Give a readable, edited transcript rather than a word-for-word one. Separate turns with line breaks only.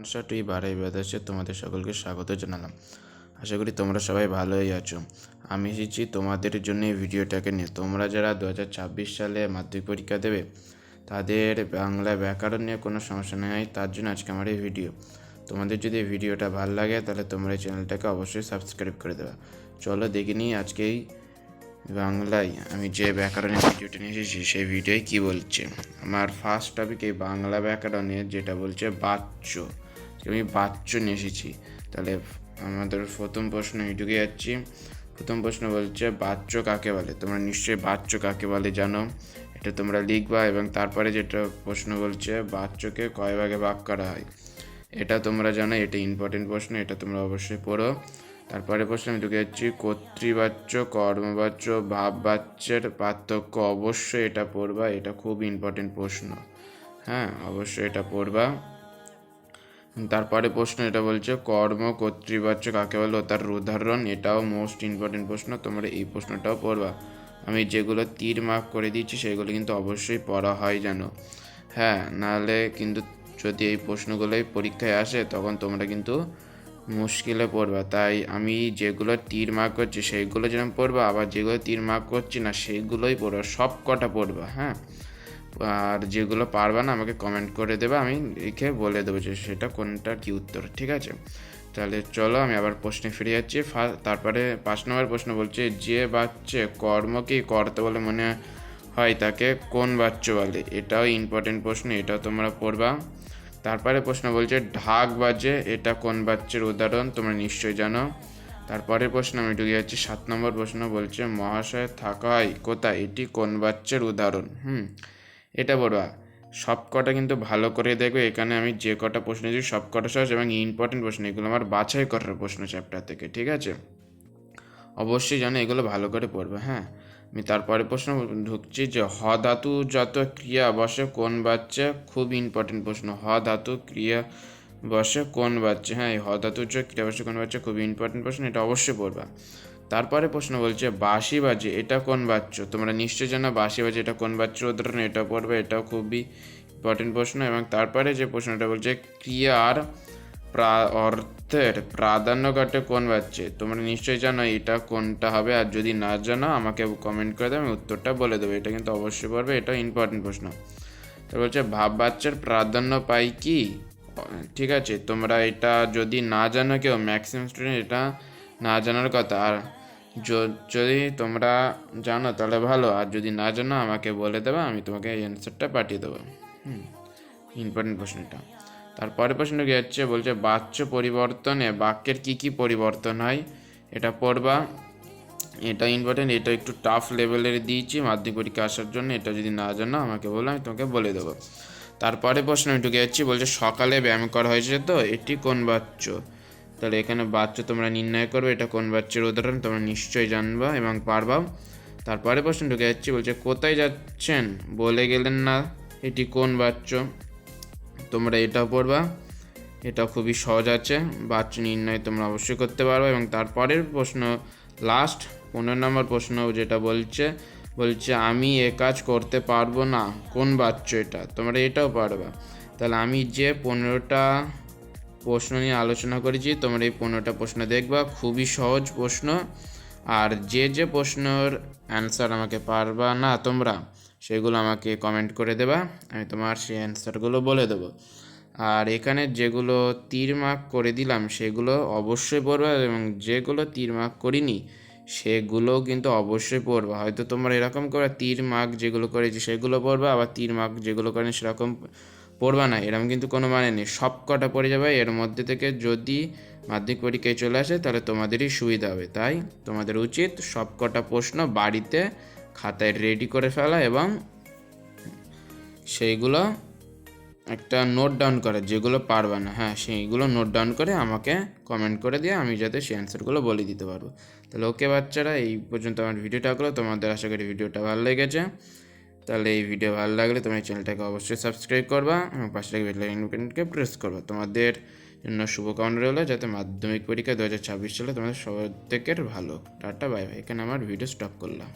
সমস্যাটি বাড়াই বাতাসে তোমাদের সকলকে স্বাগত জানালাম। আশা করি তোমরা সবাই ভালোই আছো। আমি এসেছি তোমাদের জন্য এই ভিডিওটাকে নিয়ে। তোমরা যারা 2026 সালে মাধ্যমিক পরীক্ষা দেবে তাদের বাংলা ব্যাকরণ নিয়ে কোনো সমস্যা নেই, তার জন্য আজকে আমার এই ভিডিও। তোমাদের যদি এই ভিডিওটা ভালো লাগে তাহলে তোমরা এই চ্যানেলটাকে অবশ্যই সাবস্ক্রাইব করে দেবে। চলো দেখে নিই আজকেই বাংলায় আমি যে ব্যাকরণের ভিডিওটা নিয়ে এসেছি সেই ভিডিওয় কী বলছে। আমার ফার্স্ট টপিক এই বাংলা ব্যাকরণের, যেটা বলছে বাচ্য। আমি বাচ্য নিয়ে এসেছি। তাহলে আমাদের প্রথম প্রশ্ন ঢুকে যাচ্ছি। প্রথম প্রশ্ন বলছে বাচ্য কাকে বলে। তোমরা নিশ্চয়ই বাচ্য কাকে বলে জানো, এটা তোমরা লিখবা। এবং তারপরে যেটা প্রশ্ন বলছে বাচ্যকে কয় ভাগে ভাগ করা হয়, এটা তোমরা জানো, এটা ইম্পর্টেন্ট প্রশ্ন, এটা তোমরা অবশ্যই পড়ো। তারপরে প্রশ্ন আমি ঢুকে যাচ্ছি কর্তৃবাচ্য, কর্মবাচ্য, ভাববাচ্যের পার্থক্য। অবশ্যই এটা পড়বা, এটা খুব ইম্পর্টেন্ট প্রশ্ন। হ্যাঁ, অবশ্যই এটা পড়বা। তারপরে প্রশ্ন এটা বলছে কর্ম কর্তৃবাচ্য কাকে বলে, তার উদাহরণ। এটাও মোস্ট ইম্পর্টেন্ট প্রশ্ন, তোমরা এই প্রশ্নটাও পড়বা। আমি যেগুলো তীর মার্ক করে দিচ্ছি সেগুলো কিন্তু অবশ্যই পড়া হয় জানো। হ্যাঁ, নাহলে কিন্তু যদি এই প্রশ্নগুলোই পরীক্ষায় আসে তখন তোমরা কিন্তু মুশকিলে পড়বা। তাই আমি যেগুলো তীর মার্ক করছি সেইগুলো যেরকম পড়বা, আবার যেগুলো তীর মার্ক করছি না সেইগুলোই পড়বা, সব কটা পড়বা। হ্যাঁ, আর যেগুলো পারবা না আমাকে কমেন্ট করে দেবে, আমি লিখে বলে দেবো যে সেটা কোনটা কি উত্তর। ঠিক আছে, তাহলে চলো আমি আবার প্রশ্নে ফিরে যাচ্ছি। তারপরে 5 নম্বর প্রশ্ন বলছে যে বাচ্চে কর্মকেই কর্তা বলে মনে হয় তাকে কোন বাচ্চ বলে। এটাও ইম্পর্টেন্ট প্রশ্ন, এটাও তোমরা পড়বা। তারপরে প্রশ্ন বলছে ঢাক বাজে, এটা কোন বাচ্চের উদাহরণ, তোমরা নিশ্চয়ই জানো। তারপরের প্রশ্ন আমি ঢুকে যাচ্ছি। 7 নম্বর প্রশ্ন বলছে মহাশয় থাকা হয় কোথায়, এটি কোন বাচ্চের উদাহরণ। এটা পড়বা। সব কটা কিন্তু ভালো করে দেখবে, এখানে আমি যে কটা প্রশ্ন দিচ্ছি সব কটা সহজ এবং ইম্পর্টেন্ট প্রশ্ন, এগুলো আমার বাছাই করার প্রশ্ন চ্যাপ্টার থেকে। ঠিক আছে, অবশ্যই জানো এগুলো ভালো করে পড়বে। হ্যাঁ, আমি তারপরে প্রশ্ন ঢুকছি যে হ ধাতু যত ক্রিয়া বসে কোন বাচ্চা। খুব ইম্পর্টেন্ট প্রশ্ন, হ ধাতু ক্রিয়া বসে কোন বাচ্চা। হ্যাঁ, এই হ ধাতু ক্রিয়া বসে কোন বাচ্চা খুব ইম্পর্টেন্ট প্রশ্ন, এটা অবশ্যই পড়বা। তারপরে প্রশ্ন বলছে বাঁশি বাজে, এটা কোন বাচ্চ। তোমরা নিশ্চয়ই জানো বাঁশি বাজে এটা কোন বাচ্চার উদাহরণ, এটা পড়বে, এটাও খুবই ইম্পর্টেন্ট প্রশ্ন। এবং তারপরে যে প্রশ্নটা বলছে ক্রিয়ার অর্থের প্রাধান্য ঘটে কোন বাচ্চে। তোমরা নিশ্চয়ই জানো এটা কোনটা হবে, আর যদি না জানো আমাকে কমেন্ট করে দেবে, আমি উত্তরটা বলে দেবো। এটা কিন্তু অবশ্যই পড়বে, এটাও ইম্পর্টেন্ট প্রশ্ন। তো বলছে ভাব বাচ্চার প্রাধান্য পাই কি। ঠিক আছে, তোমরা এটা যদি না জানো, কেউ ম্যাক্সিমাম স্টুডেন্ট এটা না জানার কথা। আর যদি তোমরা জানো তাহলে ভালো, আর যদি না জানো আমাকে বলে দেবে, আমি তোমাকে এই অ্যান্সারটা পাঠিয়ে দেবো। ইম্পর্টেন্ট প্রশ্নটা। তারপরে প্রশ্ন কি হচ্ছে বলছে বাচ্য পরিবর্তনে বাক্যের কি কি পরিবর্তন হয়, এটা পড়বা। এটা ইম্পর্টেন্ট, এটা একটু টাফ লেভেলের দিয়েছি মাধ্যমিক পরীক্ষা আসার জন্য। এটা যদি না জানো আমাকে বলো, আমি তোমাকে বলে দেবো। তারপরে প্রশ্ন আমি ঢুকে যাচ্ছি, বলছে সকালে ব্যায়াম করা হয়েছে তো, এটি কোন বাচ্য। তাহলে এখানে বাচ্চা তোমরা নির্ণয় করবে এটা কোন বাচ্চার উদাহরণ, তোমরা নিশ্চয়ই জানবা এবং পারবা। তারপরে প্রশ্ন ঢুকে যাচ্ছি, বলছে কোথায় যাচ্ছেন বলে গেলেন না, এটি কোন বাচ্চ। তোমরা এটাও পড়বা, এটা খুবই সহজ আছে, বাচ্চ নির্ণয় তোমরা অবশ্যই করতে পারবে। এবং তারপরের প্রশ্ন লাস্ট 15 নম্বর প্রশ্ন যেটা বলছে আমি এ কাজ করতে পারবো না, কোন বাচ্চ এটা। তোমরা এটাও পারবা। তাহলে আমি যে 15টা প্রশ্ন নিয়ে আলোচনা করেছি তোমরা এই 15টা প্রশ্ন দেখবা, খুবই সহজ প্রশ্ন। আর যে প্রশ্নর অ্যান্সার আমাকে পারবা না তোমরা, সেগুলো আমাকে কমেন্ট করে দেবা, আমি তোমার সেই অ্যান্সারগুলো বলে দেবো। আর এখানে যেগুলো তীর মার্ক করে দিলাম সেগুলো অবশ্যই পড়বা, এবং যেগুলো তীর মার্ক করিনি সেগুলোও কিন্তু অবশ্যই পড়বা। হয়তো তোমরা এরকম করে তীর মার্ক যেগুলো করেছি সেগুলো পড়বা, আবার তীর মার্ক যেগুলো করেনি সেরকম পড়বা না, এরকম কিন্তু কোনো মানে নেই। সব কটা পড়ে যাবে, এর মধ্যে থেকে যদি মাধ্যমিক পরীক্ষায় চলে আসে তাহলে তোমাদেরই সুবিধা হবে। তাই তোমাদের উচিত সব কটা প্রশ্ন বাড়িতে খাতায় রেডি করে ফেলা এবং সেইগুলো একটা নোট ডাউন করা, যেগুলো পারবা না হ্যাঁ সেইগুলো নোট ডাউন করে আমাকে কমেন্ট করে দিয়ে আমি যাতে সেই অ্যান্সারগুলো বলে দিতে পারবো। তাহলে ওকে বাচ্চারা, এই পর্যন্ত আমার ভিডিওটা হলো। তোমাদের আশা করি ভিডিওটা ভালো লেগেছে। তাহলে এই ভিডিও ভালো লাগলে তোমার চ্যানেলটাকে অবশ্যই সাবস্ক্রাইব করবা এবং পাশে থেকে বেল আইকনকে প্রেস করবা। তোমাদের জন্য শুভকামনা রইলো যাতে মাধ্যমিক পরীক্ষা 2026 সালে তোমাদের সবার থেকে ভালো। টাটা বাই বাই, এখানে আমার ভিডিও স্টপ করলাম।